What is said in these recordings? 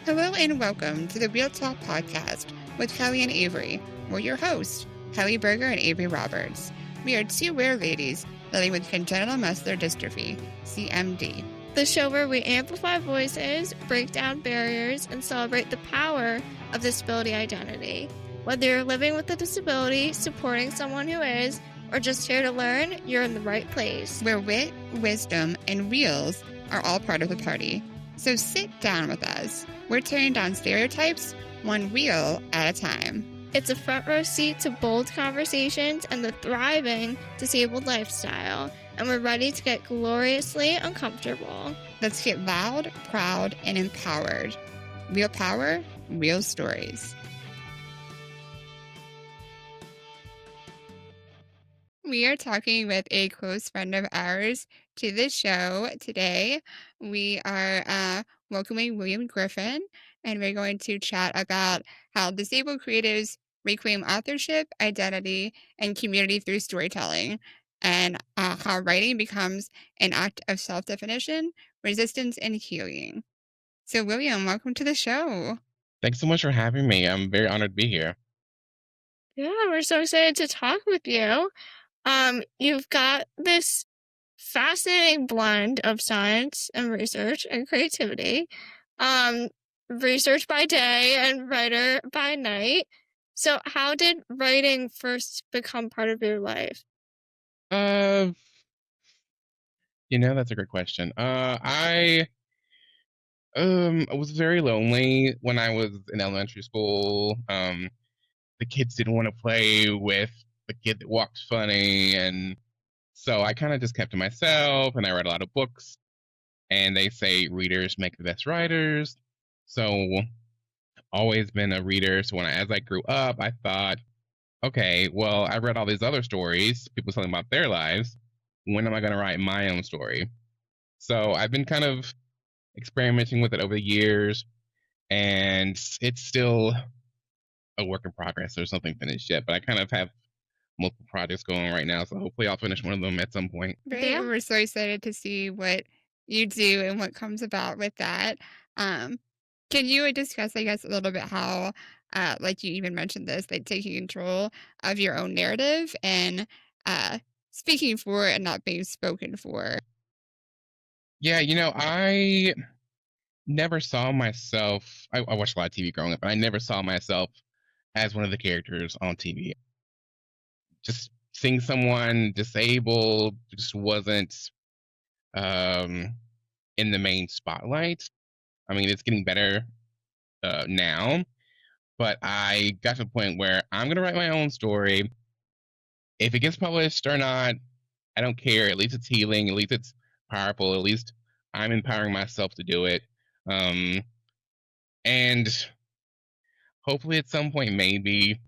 Hello and welcome to the Real Talk Podcast with Kelly and Avery. We're your hosts, Kelly Berger and Avery Roberts. We are two rare ladies living with congenital muscular dystrophy, CMD. The show where we amplify voices, break down barriers, and celebrate the power of disability identity. Whether you're living with a disability, supporting someone who is, or just here to learn, you're in the right place. Where wit, wisdom, and reels are all part of the party. So sit down with us. We're tearing down stereotypes, one reel at a time. It's a front row seat to bold conversations and the thriving disabled lifestyle, and we're ready to get gloriously uncomfortable. Let's get loud, proud, and empowered. Real power, real stories. We are talking with a close friend of ours to the show today. We are welcoming William Griffin, and we're going to chat about how disabled creatives reclaim authorship, identity, and community through storytelling, and how writing becomes an act of self-definition, resistance, and healing. So, William, welcome to the show. Thanks so much for having me. I'm very honored to be here. Yeah, we're so excited to talk with you. You've got this fascinating blend of science and research and creativity. Research by day and writer by night. So how did writing first become part of your life? That's a great question. I was very lonely when I was in elementary school. The kids didn't want to play with the kid that walked funny, and so I kind of just kept to myself, and I read a lot of books, and they say readers make the best writers. So always been a reader. So as I grew up, I thought, okay, well, I read all these other stories, people telling about their lives. When am I going to write my own story? So I've been kind of experimenting with it over the years, and it's still a work in progress. There's nothing finished yet, but I kind of have multiple projects going right now, so hopefully I'll finish one of them at some point. Yeah. We're so excited to see what you do and what comes about with that. Can you discuss, I guess, a little bit how, like you even mentioned this, like taking control of your own narrative and speaking for it and not being spoken for? Yeah, I never saw myself. I watched a lot of TV growing up, and I never saw myself as one of the characters on TV. Just seeing someone disabled just wasn't in the main spotlight. I mean, it's getting better now, but I got to the point where I'm going to write my own story. If it gets published or not, I don't care. At least it's healing. At least it's powerful. At least I'm empowering myself to do it. And hopefully at some point, maybe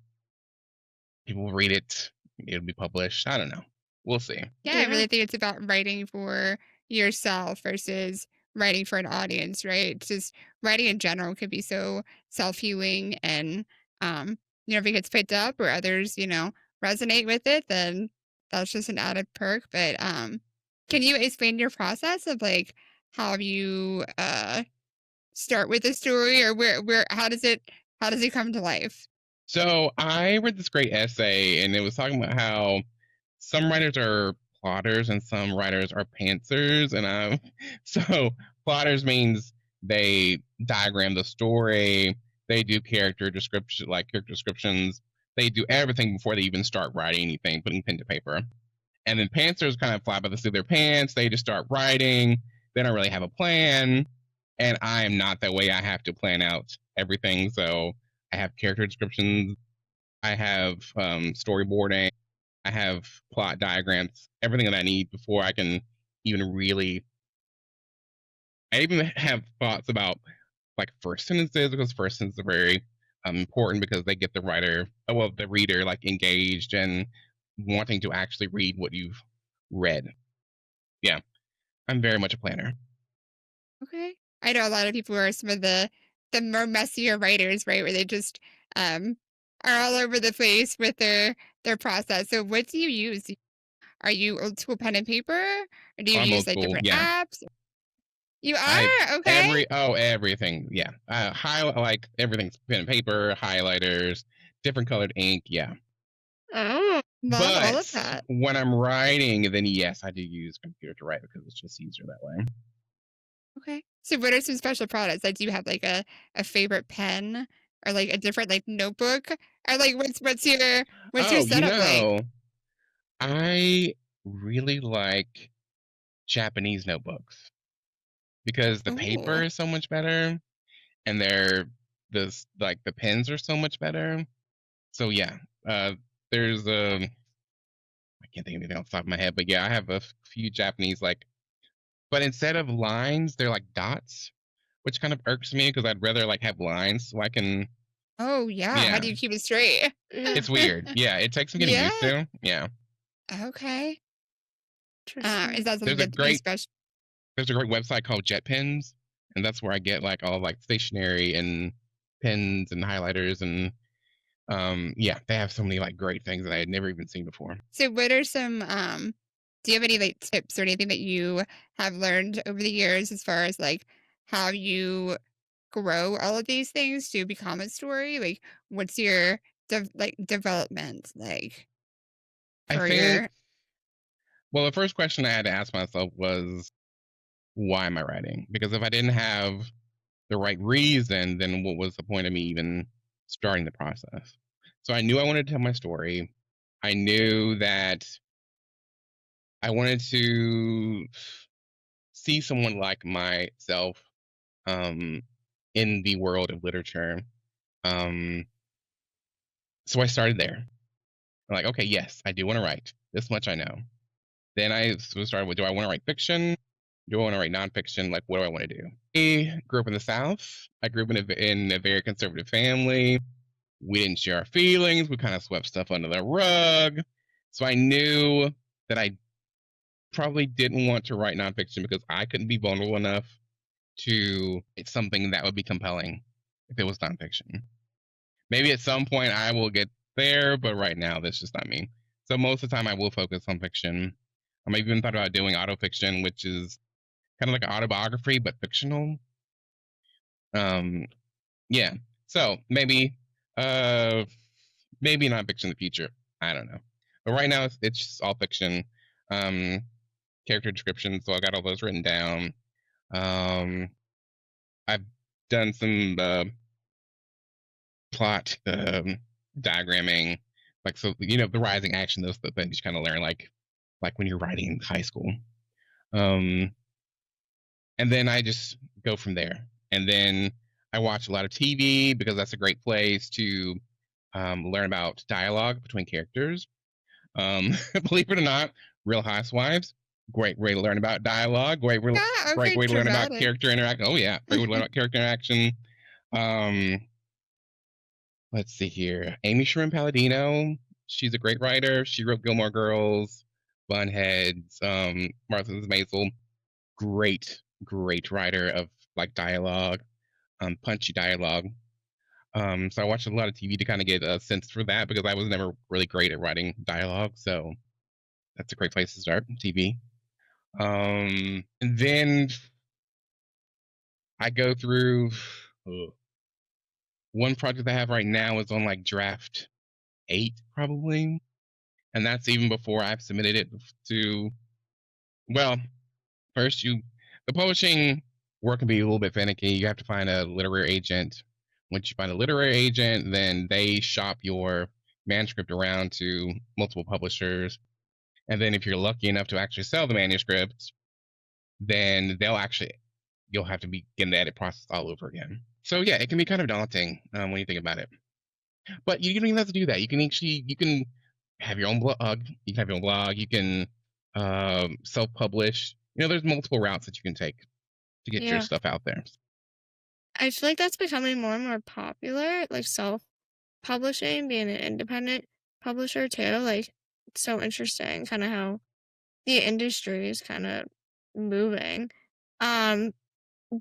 people will read it. It'll be published. I don't know. We'll see. Yeah, I really think it's about writing for yourself versus writing for an audience, right? Just writing in general could be so self-healing, and if it gets picked up or others, resonate with it, then that's just an added perk. But can you explain your process of like how you start with a story, or how does it come to life? So I read this great essay, and it was talking about how some writers are plotters and some writers are pantsers. And so plotters means they diagram the story, they do character descriptions, they do everything before they even start writing anything, putting pen to paper. And then pantsers kind of fly by the seat of their pants. They just start writing. They don't really have a plan. And I am not that way. I have to plan out everything. So I have character descriptions. I have storyboarding. I have plot diagrams, everything that I need before I can even really. I even have thoughts about like first sentences, because first sentences are very important because they get the reader like engaged and wanting to actually read what you've read. Yeah, I'm very much a planner. Okay. I know a lot of people are some of the more messier writers, right? Where they just are all over the place with their process. So what do you use? Are you old school pen and paper? Or do you I'm use old like school, different yeah. apps? You I are? Okay. everything. Yeah. Highlight like everything's pen and paper, highlighters, different colored ink. Yeah. Oh, Love all of But that. when I'm writing, then yes, I do use computer to write because it's just easier that way. Okay. So what are some special products? Like, do you have like a favorite pen or like a different like notebook? Or like what's your Oh, setup like? I really like Japanese notebooks because the paper Oh. is so much better and the pens are so much better. So yeah, there's I can't think of anything off the top of my head, but yeah, I have a few Japanese but instead of lines, they're like dots, which kind of irks me because I'd rather like have lines so I can. Oh yeah. How Yeah, do you keep it straight? yeah. it's weird. Yeah, it takes some getting Yeah. used to. Yeah, Okay. Is Interesting. that something there's a that you great special? there's a great website called Jet Pens, and that's where I get like all like stationery and pens and highlighters and yeah, they have so many like great things that I had never even seen before. So what are some do you have any like tips or anything that you have learned over the years as far as like how you grow all of these things to become a story? Like what's your development like I for think your well, the first question I had to ask myself was why am I writing? Because if I didn't have the right reason, then what was the point of me even starting the process? So I knew I wanted to tell my story. I knew that I wanted to see someone like myself um, in the world of literature. Um, so I started there. I'm like, okay, yes, I do want to write. This much I know. Then I started with, do I want to write fiction? Do I want to write nonfiction? Like, what do I want to do? I grew up in the South. I grew up in a very conservative family. We didn't share our feelings. We kind of swept stuff under the rug. So I knew that I probably didn't want to write nonfiction because I couldn't be vulnerable enough to it's something that would be compelling if it was nonfiction. Maybe at some point I will get there, but right now that's just not me. So most of the time I will focus on fiction. I'm even thought about doing autofiction, which is kind of like an autobiography but fictional. Um, yeah. So uh, maybe nonfiction in the future. I don't know. But right now it's just all fiction. Um, character descriptions, so I got all those written down. Um, I've done some plot diagramming, like so the rising action, those the things you kind of learn like when you're writing in high school. Um, and then I just go from there. And then I watch a lot of TV because that's a great place to learn about dialogue between characters. Believe it or not, Real Housewives, great way to learn about dialogue. yeah, Great okay, way to learn about dramatic. character interaction. Oh yeah, great way to learn about character interaction. Um, let's see here. Amy Sherman Palladino, she's a great writer. She wrote Gilmore Girls, Bunheads, Martha's Maisel. Great writer of like dialogue, punchy dialogue. So I watched a lot of TV to kind of get a sense for that because I was never really great at writing dialogue. So that's a great place to start, TV. And then I go through one project I have right now is on like draft 8 probably, and that's even before I've submitted it to. Well, first the publishing work can be a little bit finicky. You have to find a literary agent. Once you find a literary agent, then they shop your manuscript around to multiple publishers. And then if you're lucky enough to actually sell the manuscript, then you'll have to begin the edit process all over again. So yeah, it can be kind of daunting when you think about it. But you don't even have to do that. You can have your own blog. You can have your own blog. You can self-publish. There's multiple routes that you can take to get your Yeah. stuff out there. I feel like that's becoming more and more popular, like self-publishing, being an independent publisher too. Like, it's so interesting kind of how the industry is kind of moving. Um,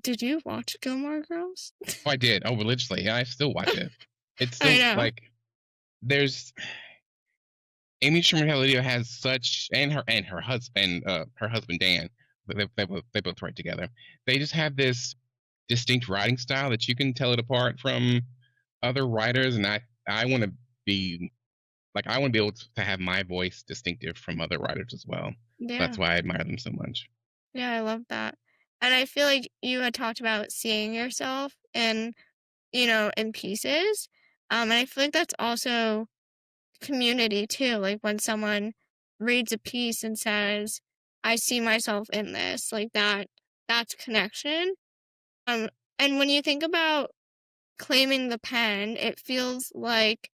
did you watch Gilmore Girls? Oh, I did. Oh, religiously. Yeah, I still watch it. It's I still know. like there's Amy Sherman Palladino has such and her husband Dan, they both write together. They just have this distinct writing style that you can tell it apart from other writers, and I want to be I want to be able to have my voice distinctive from other writers as well. Yeah. That's why I admire them so much. Yeah, I love that. And I feel like you had talked about seeing yourself in pieces. And I feel like that's also community too. Like when someone reads a piece and says, I see myself in this, like that's connection. Um, and when you think about claiming the pen, it feels like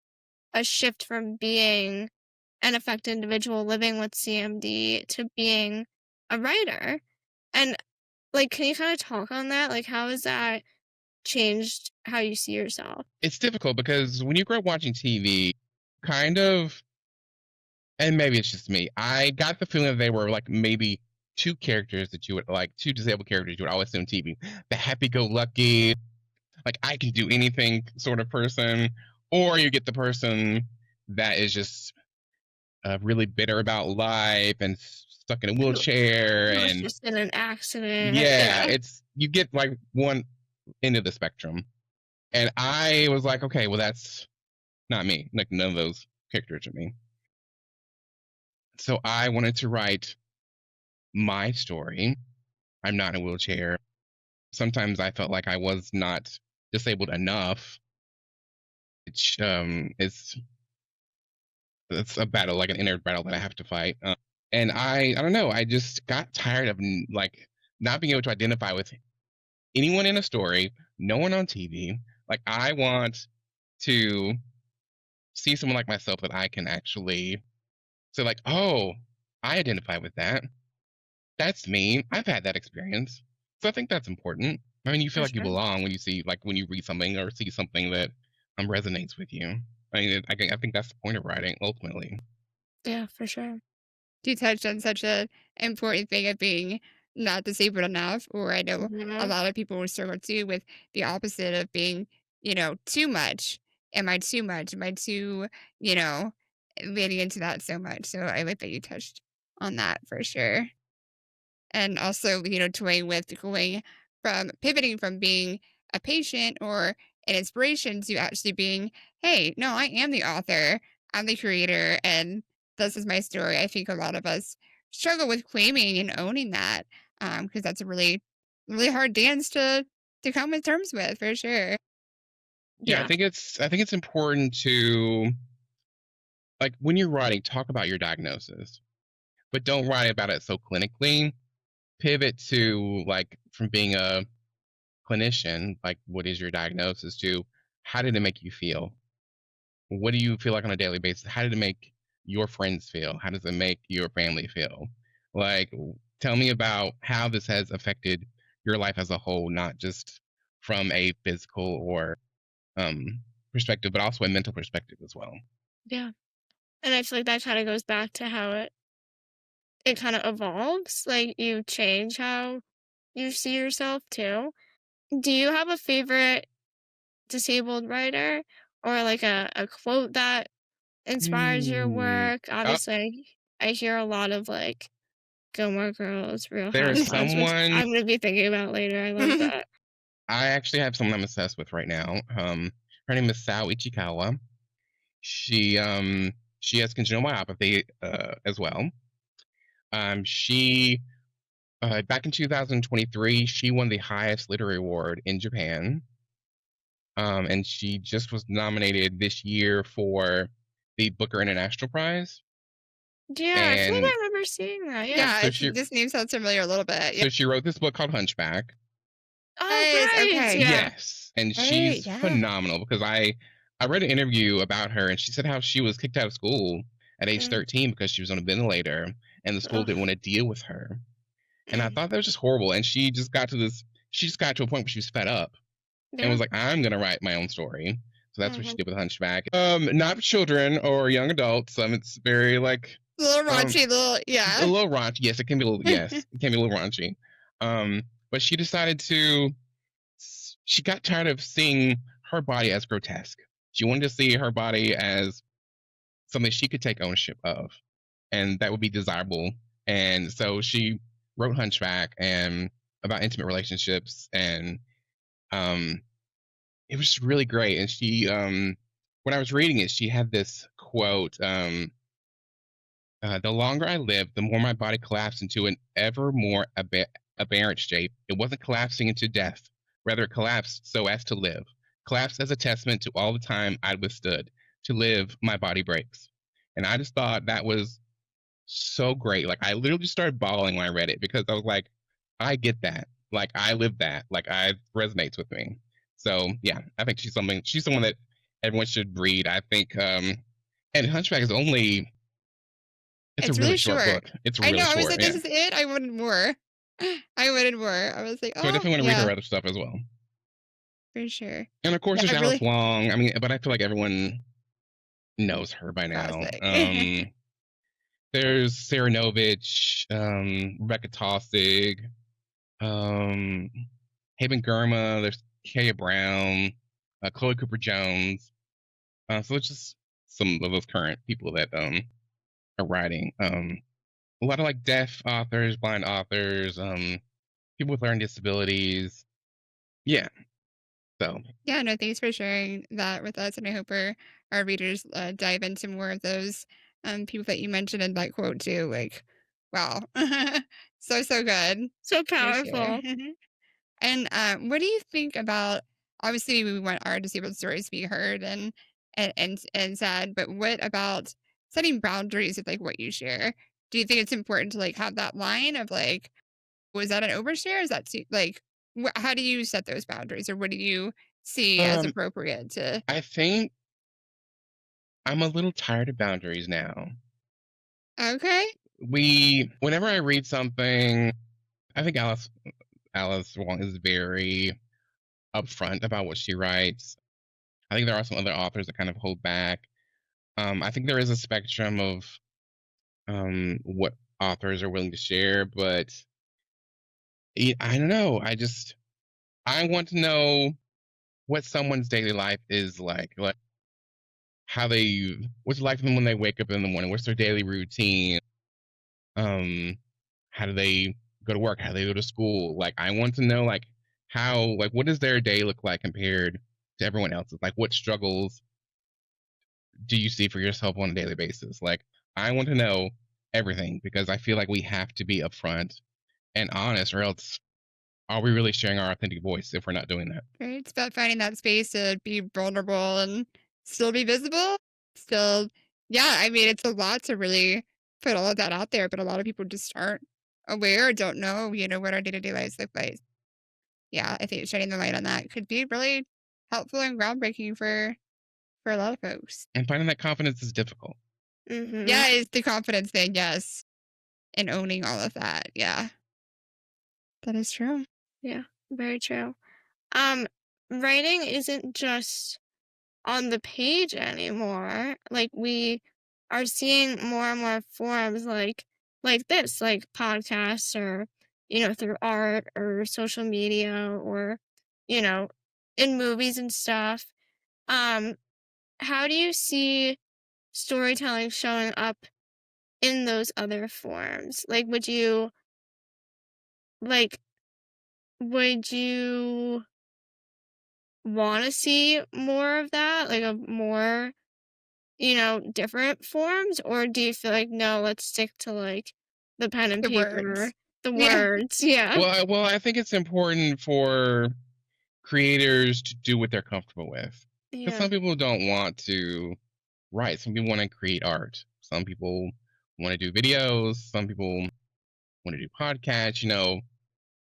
a shift from being an affected individual living with CMD to being a writer. And like, can you kind of talk on that? Like, how has that changed how you see yourself? It's difficult because when you grow up watching TV, kind of, and maybe it's just me, I got the feeling that they were like maybe two characters that you would like, two disabled characters you would always see on TV. The happy go lucky, like I can do anything sort of person, or you get the person that is just really bitter about life and stuck in a Who wheelchair, who was and just in an accident? yeah, Yeah, it's you get like one end of the spectrum. And I was like, okay, well, that's not me. Like, none of those characters are me. So I wanted to write my story. I'm not in a wheelchair. Sometimes I felt like I was not disabled enough. It's a battle, like an inner battle that I have to fight. And I don't know. I just got tired of like not being able to identify with anyone in a story, no one on TV. Like, I want to see someone like myself that I can actually say, like, oh, I identify with that. That's me. I've had that experience. So I think that's important. I mean, you feel for like you sure. belong when you see, like, when you read something or see something that resonates with you. I mean, I think that's the point of writing, ultimately. Yeah, for sure. You touched on such a important thing of being not disabled enough, or I know a Mhm. lot of people will struggle too with the opposite of being, too much. Am I too much? Am I too, you know, leaning into that so much? So I like that you touched on that for sure. And also, toying with going from pivoting from being a patient or an inspiration to actually being, hey, no, I am the author, I'm the creator, and this is my story. I think a lot of us struggle with claiming and owning that, because that's a really, really hard dance to come to terms with for sure. Yeah, Yeah, I think it's important to, like, when you're writing, talk about your diagnosis, but don't write about it so clinically. Pivot to, like, from being a clinician, like, what is your diagnosis, to how did it make you feel? What do you feel like on a daily basis? How did it make your friends feel? How does it make your family feel? Like, tell me about how this has affected your life as a whole, not just from a physical or perspective, but also a mental perspective as well. yeah. And I feel like that kind of goes back to how it kind of evolves. Like you change how you see yourself too. Do you have a favorite disabled writer or like a quote that inspires your Hmm. work? Obviously, I hear a lot of like Gilmore Girls, Real There is Housewives, which someone I'm gonna be thinking about later. I love that. I actually have someone I'm obsessed with right now. Her name is Sao Ichikawa. She has congenital myopathy as well. She back in 2023 she won the highest literary award in Japan. And she just was nominated this year for the Booker International Prize. Yeah, I feel like And I remember seeing that. Yeah. Yeah, so she this name sounds familiar a little bit. Yeah. so she wrote this book called Hunchback. Oh, Nice. right. Okay. Yeah. Yes, and Right. she's Yeah. phenomenal because I read an interview about her, and she said how she was kicked out of school at age Mm, 13 because she was on a ventilator and the school ugh, didn't want to deal with her. And I mm, thought that was just horrible. And she just got to a point where she was fed up and yeah. was like, I'm gonna write my own story. So that's what she Mhm. did with Hunchback. Not for children or young adults. It's very like A little um raunchy, little, a yeah. little raunchy. Yes, it can be a little. Yes, it can be a little raunchy. But she decided to. She got tired of seeing her body as grotesque. She wanted to see her body as something she could take ownership of, and that would be desirable. And so she wrote Hunchback and about intimate relationships, and um, it was just really great. And she, when I was reading it, she had this quote. The longer I lived, the more my body collapsed into an ever more aberrant shape. It wasn't collapsing into death. Rather, it collapsed so as to live. Collapsed as a testament to all the time I'd withstood. To live, my body breaks. And I just thought that was so great. Like, I literally started bawling when I read it because I was like, I get that. Like, I live that. Like, I resonates with me. So, yeah, I think she's someone that everyone should read. I think, and Hunchback is only, it's a It's really really short short. book. It's I know, really I was short, like, "This yeah. is it?" I wanted more. I wanted more. I was like, So I "Oh, definitely want to read yeah, her other stuff as well. for sure." And of course, Yeah, there's I Alice really Long. I mean, but I feel like everyone knows her by now. classic. There's Sarah Novich, Rebecca Tossig, um, Haben Girma. There's Kaya Brown, Chloe Cooper Jones. So it's just some of those current people that are writing. A lot of like deaf authors, blind authors, people with learning disabilities. Yeah. So Yeah, no, thanks for sharing that with us, and I hope our readers, dive into more of those, people that you mentioned in that quote too, like, wow. So, so good, So for sure. powerful. And, what do you think about obviously, we want our disabled stories to be heard and said, but what about setting boundaries with, like, what you share? Do you think it's important to, like, have that line of, like, was that an overshare? Is that too like, how do you set those boundaries, or what do you see as um, appropriate to I think I'm a little tired of boundaries now. Okay. Whenever I read something, I think Alice Wong is very upfront about what she writes. I think there are some other authors that kind of hold back. I think there is a spectrum of what authors are willing to share, but I don't know. I want to know what someone's daily life is like how what's it like for them when they wake up in the morning, what's their daily routine, um, how do they go to work, how do they go to school. Like, I want to know like what does their day look like compared to everyone else's. Like, what struggles do you see for yourself on a daily basis? Like, I want to know everything because I feel like we have to be upfront and honest, or else are we really sharing our authentic voice if we're not doing that? Right? It's about finding that space to be vulnerable and still be visible. Still, yeah, I mean, it's a lot to really put all of that out there, but a lot of people just aren't aware or don't know, what our day-to-day lives look like. Yeah, I think shedding the light on that could be really helpful and groundbreaking for a lot of folks. And finding that confidence is difficult. Mhm. Yeah, it's the confidence thing, yes, and owning all of that. Yeah, that is true. Yeah, very true. Um, Writing isn't just on the page anymore. Like, we are seeing more and more forms like this, like podcasts or, through art or social media or, you know, in movies and stuff. Um, how do you see storytelling showing up in those other forms? Like would you want to see more of that? Like a more, different forms? Or do you feel like, no, let's stick to like the pen and The paper, words. the Yeah. words? Yeah. Well, I think it's important for creators to do what they're comfortable with. Because Yeah. some people don't want to write. Some people want to create art. Some people want to do videos. Some people want to do podcasts.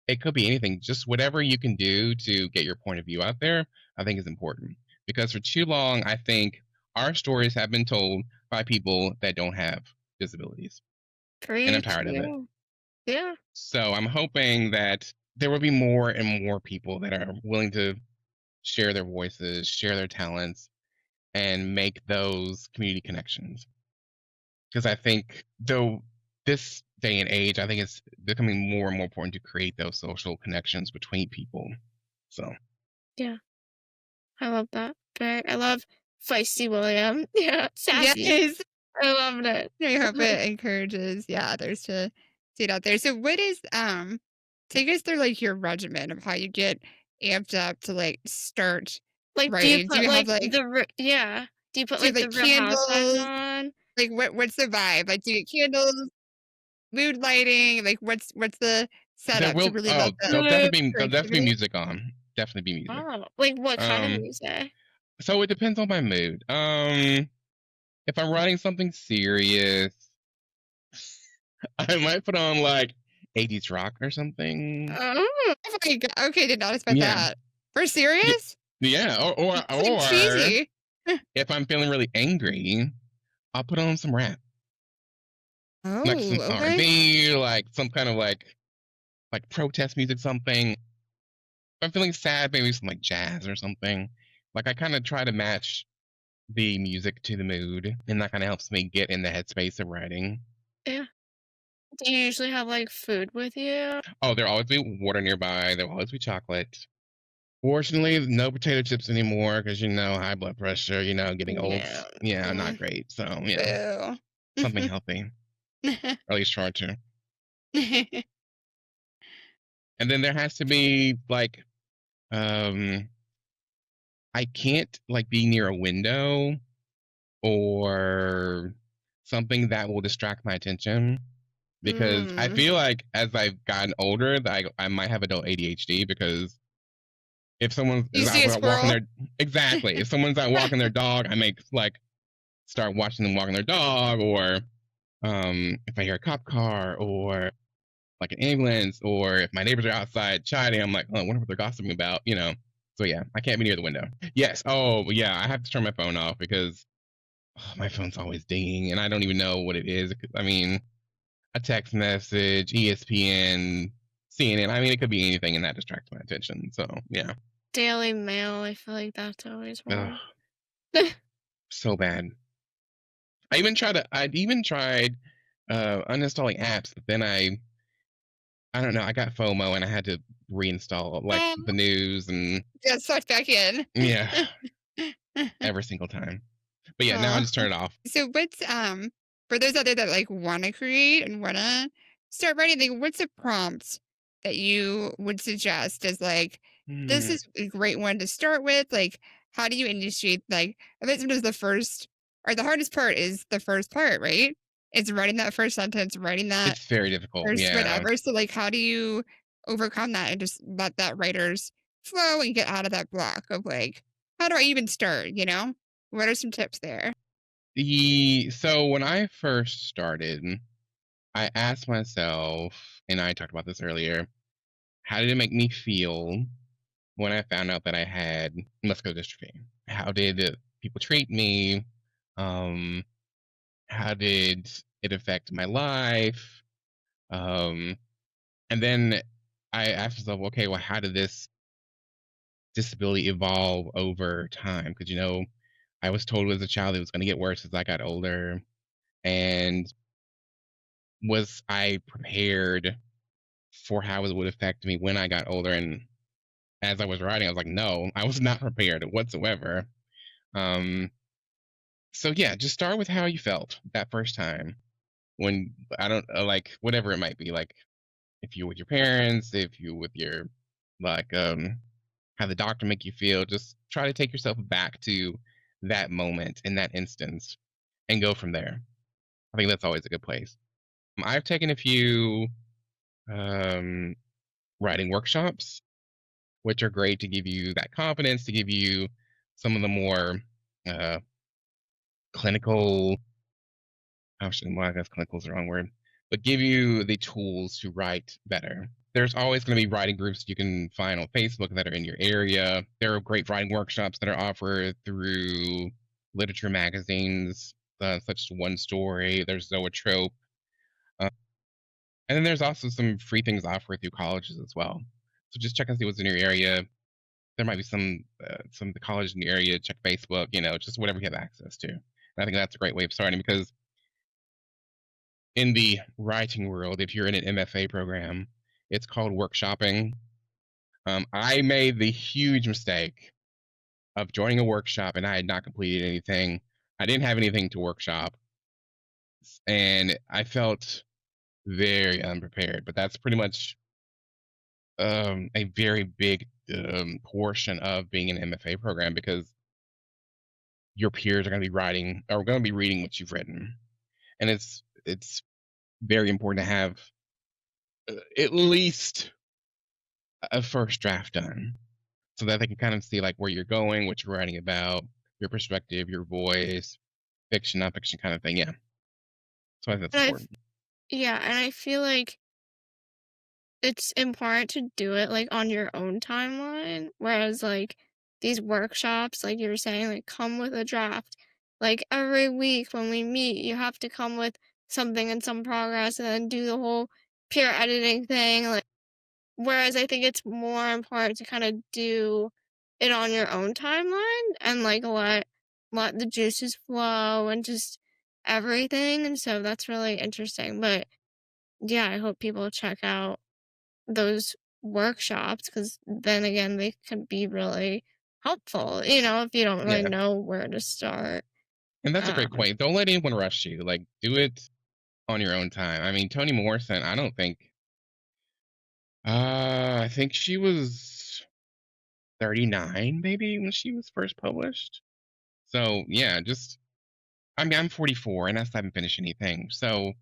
It could be anything. Just whatever you can do to get your point of view out there, I think is important. Because for too long, I think our stories have been told by people that don't have disabilities. And I'm Preach. tired of it. Yeah. Yeah. So I'm hoping that there will be more and more people that are willing to share their voices, share their talents, and make those community connections. Because I think, though, this day and age, I think it's becoming more and more important to create those social connections between people. So, Yeah. I love that. I love feisty William. Yeah. Sassy. Yes. I loved it. I hope it encourages, yeah, others to get out there. So what is take us through like your regimen of how you get amped up to like start Like, do you writing. Do put, you have like, like yeah. Do you put, do you have like, the like Real Housewives candles? on? Like what's the vibe? Like do you get candles, mood lighting? Like what's the There setup to will really let oh, the there'll definitely be creativity? music on. Definitely be music. Oh, like, what kind of Um, music? so it depends on my mood. If I'm writing something serious, I might put on like 80s rock or something. Oh, Oh my god, okay, did not expect Yeah. that. For Y- serious? Yeah, It's like cheesy. if I'm feeling really angry, I'll put on some rap, like some Oh, okay. R&B, like some kind of like protest music, something. If I'm feeling sad, maybe some like jazz or something. Like I kind of try to match the music to the mood, and that kind of helps me get in the headspace of writing. yeah. Do you usually have, like, food with you? Oh, there'll always be water nearby. There'll always be chocolate. Fortunately, no potato chips anymore because high blood pressure. Getting old. Yeah. Yeah, not great. So yeah, Boo. something healthy, or at least try to. And then there has to be like, um, I can't like be near a window or something that will distract my attention because I Mm. feel like as I've gotten older that I might have adult ADHD because if someone's You is see out a walking squirrel? their exactly if someone's out walking their dog, I may like start watching them walking their dog, or if I hear a cop car or like an ambulance, or if my neighbors are outside chatting, I'm like, oh, I wonder what they're gossiping about. So yeah, I can't be near the window. Yes. Oh yeah, I have to turn my phone off because my phone's always dinging and I don't even know what it is. I mean, a text message, ESPN, CNN. I mean, it could be anything, and that distracts my attention. So yeah, Daily Mail, I feel like that's always ugh, one. so bad. I even tried uninstalling apps, but then I don't know. I got FOMO and I had to reinstall like Oh, the news and got sucked back in. yeah, every single time. But yeah, now I Oh. just turn it off. So what's for those out there that like want to create and want to start writing, like what's a prompt that you would suggest as like this Hmm. is a great one to start with? Like how do you initiate? Like I bet sometimes the first or the hardest part is the first part, right? It's writing that first sentence, writing that It's very difficult. first Yeah. whatever. So like how do you overcome that and just let that writer's flow and get out of that block of like how do I even start? What are some tips there? So when I first started, I asked myself, and I talked about this earlier, how did it make me feel when I found out that I had muscular dystrophy? How did people treat me? Um, how did it affect my life? Um, and then I asked myself, okay, well, how did this disability evolve over time? Because I was told as a child it was going to get worse as I got older, and was I prepared for how it would affect me when I got older? And as I was writing, I was like, no, I was not prepared whatsoever. Um, so yeah, just start with how you felt that first time when I don't like whatever it might be, like if you're with your parents, if you with your like how the doctor make you feel, just try to take yourself back to that moment in that instance and go from there. I think that's always a good place. I've taken a few um, writing workshops, which are great to give you that confidence, to give you some of the more uh, clinical, well, I guess clinical is the wrong word, but give you the tools to write better. There's always going to be writing groups you can find on Facebook that are in your area. There are great writing workshops that are offered through literature magazines, such as One Story. There's Zoetrope. Uh, and then there's also some free things offered through colleges as well. So just check and see what's in your area. There might be some of the colleges in your area. Check Facebook, just whatever you have access to. And I think that's a great way of starting because in the writing world, if you're in an MFA program, it's called workshopping. I made the huge mistake of joining a workshop and I had not completed anything. I didn't have anything to workshop, and I felt very unprepared. But that's pretty much a very big portion of being an MFA program because your peers are going to be writing or going to be reading what you've written, and it's very important to have at least a first draft done so that they can kind of see like where you're going, what you're writing about, your perspective, your voice, fiction, non-fiction kind of thing. Yeah, so I think that's And important. yeah, and I feel like it's important to do it, like, on your own timeline, whereas, like, these workshops, like you were saying, like, come with a draft. Like, every week when we meet, you have to come with something in some progress and then do the whole peer editing thing, like, whereas I think it's more important to kinda do it on your own timeline and, like, let the juices flow and just everything, and so that's really interesting, but, yeah, I hope people check out those workshops because then again they can be really helpful, if you don't really Yeah, know where to start. and that's a great um point. Don't let anyone rush you. Like, do it on your own time. I mean, Toni Morrison, I don't think. I think she was 39 maybe when she was first published. So yeah, just I mean, I'm 44 and I still haven't finished anything. So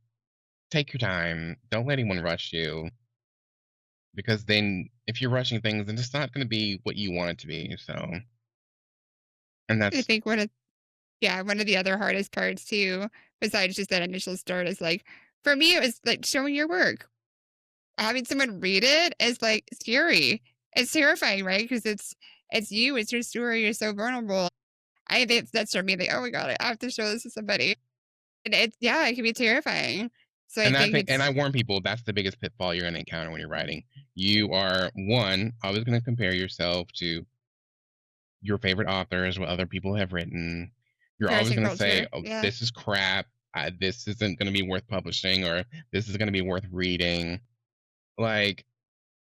take your time. Don't let anyone rush you because then if you're rushing things, then it's not going to be what you want it to be. So, and I that's think one of the other hardest parts too, besides just that initial start is like, for me, it was like showing your work. Having someone read it is like scary. It's terrifying, right? Because it's you, it's your story, you're so vulnerable. I think that's for me, like, oh my God, I have to show this to somebody. And yeah, it can be terrifying. So I and I think think and it's I warn people that's the biggest pitfall you're going to encounter when you're writing. You are one always going to compare yourself to your favorite authors, what other people have written. You're always comparison going to say, culture. "Oh, Yeah. this is crap. This isn't going to be worth publishing, or this is going to be worth reading." Like,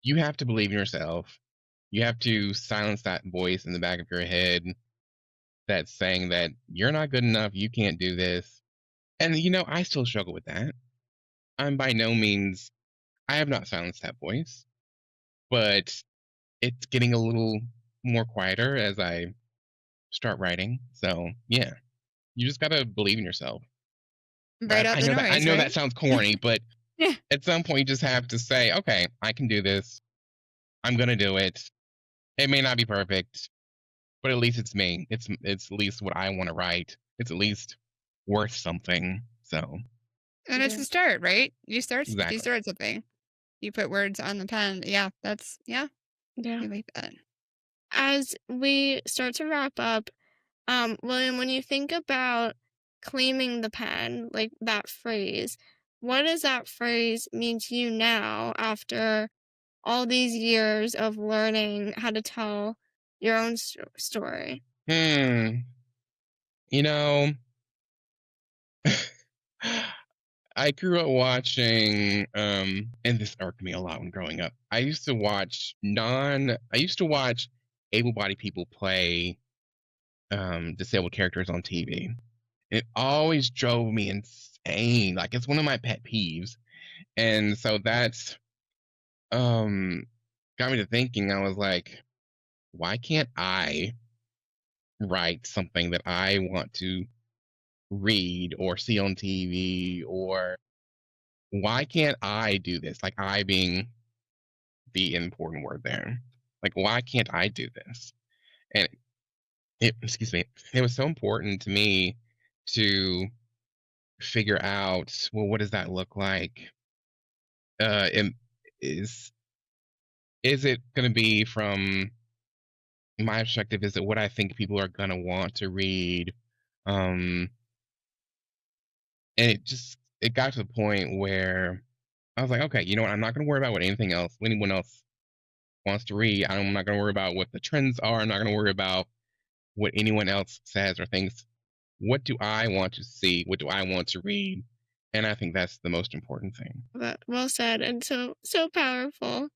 you have to believe in yourself. You have to silence that voice in the back of your head that's saying that you're not good enough, you can't do this. And I still struggle with that. I'm by no means I have not silenced that voice, but it's getting a little more quieter as I start writing. So yeah, you just gotta believe in yourself. Write out I the know that I noise, know that right? sounds corny, but Yeah. at some point you just have to say, okay, I can do this. I'm gonna do it. It may not be perfect, but at least it's me. It's at least what I want to write. It's at least worth something. So And it's yeah, a start, right? You exactly. start something. You put words on the pen. Yeah, yeah, yeah. I like that. As we start to wrap up, William, when you think about claiming the pen, like that phrase, what does that phrase mean to you now after all these years of learning how to tell your own story? Hmm. You know, I grew up watching, and this irked me a lot when growing up. I used to watch able-bodied people play disabled characters on TV. It always drove me insane. Like it's one of my pet peeves. And so that's got me to thinking. I was like, why can't I write something that I want to read or see on TV, or why can't I do this? Like I being the important word there. Like why can't I do this? And excuse me, it was so important to me to figure out, well, what does that look like? And is is it going to be from my perspective? Is it what I think people are going to want to read? Um, and it got to the point where I was like, okay, you know what? I'm not going to worry about what anyone else wants to read. I'm not going to worry about what the trends are. I'm not going to worry about what anyone else says or thinks. What do I want to see? What do I want to read? And I think that's the most important thing. Well said, and so powerful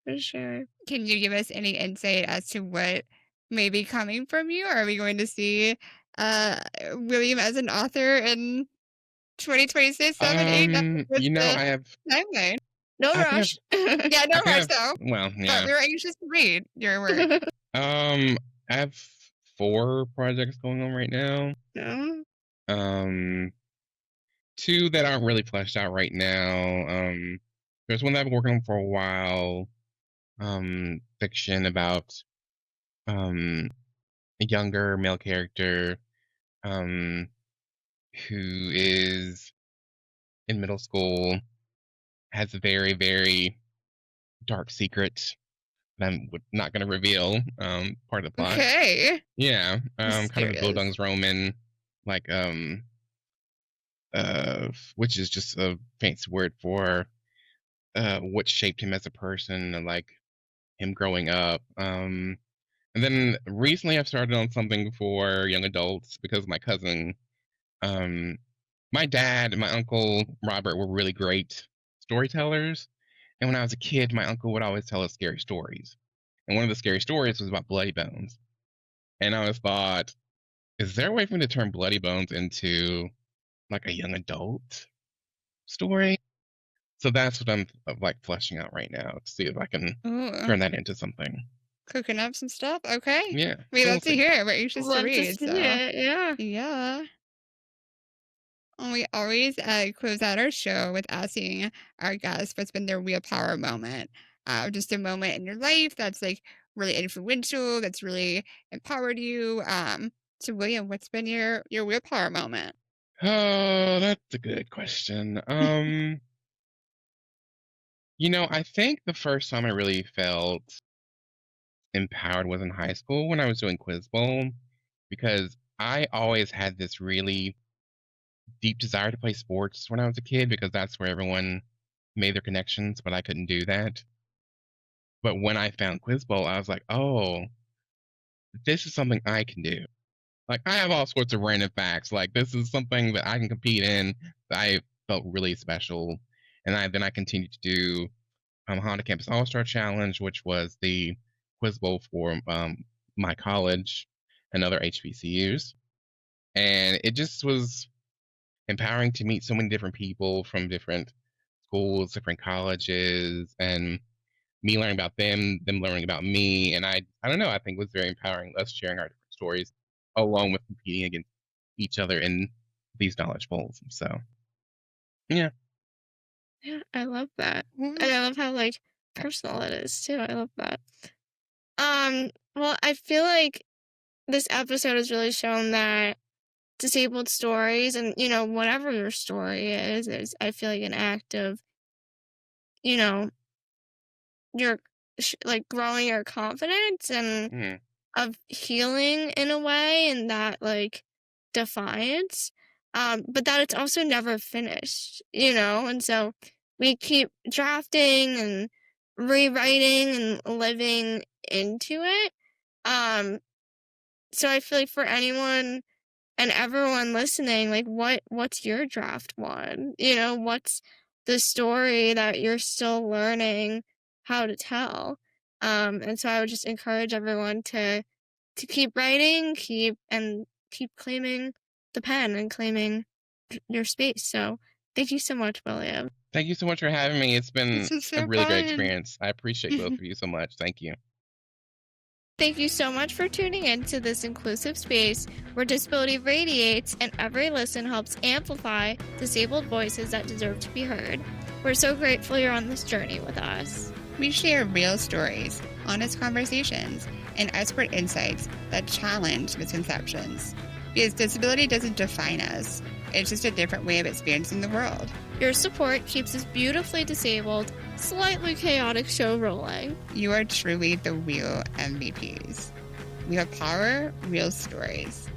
for sure. Can you give us any insight as to what may be coming from you? Are we going to see uh, William as an author in 2026, 7, 8, 9 was You know, the timeline. No I think rush. Yeah, I no think rush though, well, but yeah. we were anxious to read your work. I have 4 projects going on right now. No. Um, 2 that aren't really fleshed out right now. There's one that I've been working on for a while. Fiction about um a younger male character um who is in middle school, has a very, very dark secret that not going to reveal. Part of the plot. Okay. Yeah. Kind of a Mysterious. Bildungsroman, Roman, like which is just a fancy word for what shaped him as a person, and like him growing up. And then recently I've started on something for young adults because my cousin, um, my dad and my uncle Robert were really great storytellers. And when I was a kid, my uncle would always tell us scary stories. And one of the scary stories was about bloody bones. And I always thought, is there a way for me to turn bloody bones into like a young adult story? So that's what I'm like fleshing out right now to see if I can Ooh, turn that into something. cooking up some stuff. Okay. Yeah, We so love we'll to see. hear it. We're anxious to Love to read. see So, it. Yeah. yeah. And we always close out our show with asking our guests what's been their real power moment. Just a moment in your life that's like really influential, that's really empowered you. So, William, what's been your real power moment? Oh, that's a good question. I think the first time I really felt empowered was in high school when I was doing Quiz Bowl because I always had this really deep desire to play sports when I was a kid because that's where everyone made their connections, but I couldn't do that. But when I found Quiz Bowl, I was like, oh, this is something I can do. Like, I have all sorts of random facts. Like, this is something that I can compete in that I felt really special. And then I continued to do Honda Campus All Star Challenge, which was the quiz bowl for my college and other HBCUs. And it just was empowering to meet so many different people from different schools, different colleges, and me learning about them learning about me. And I don't know, I think it was very empowering, us sharing our different stories along with competing against each other in these knowledge bowls. So, yeah. Yeah, I love that. Mhm. And I love how like personal it is too. I love that. Well, I feel like this episode has really shown that disabled stories and, whatever your story is I feel like an act of, you know, your like growing your confidence and Mm. of healing in a way, and that like defiance, but that it's also never finished, and so we keep drafting and rewriting and living into it. So I feel like for anyone and everyone listening, like what's your draft one? What's the story that you're still learning how to tell? And so I would just encourage everyone to keep writing, keep claiming the pen and claiming your space. So thank you so much, William. Thank you so much for having me. It's been This is a so really great fun. experience. I appreciate both of you so much. Thank you. Thank you so much for tuning in to this inclusive space where disability radiates and every listen helps amplify disabled voices that deserve to be heard. We're so grateful you're on this journey with us. We share real stories, honest conversations, and expert insights that challenge misconceptions. Because disability doesn't define us, it's just a different way of experiencing the world. Your support keeps this beautifully disabled, slightly chaotic show rolling. You are truly the real MVPs. We have power, real stories.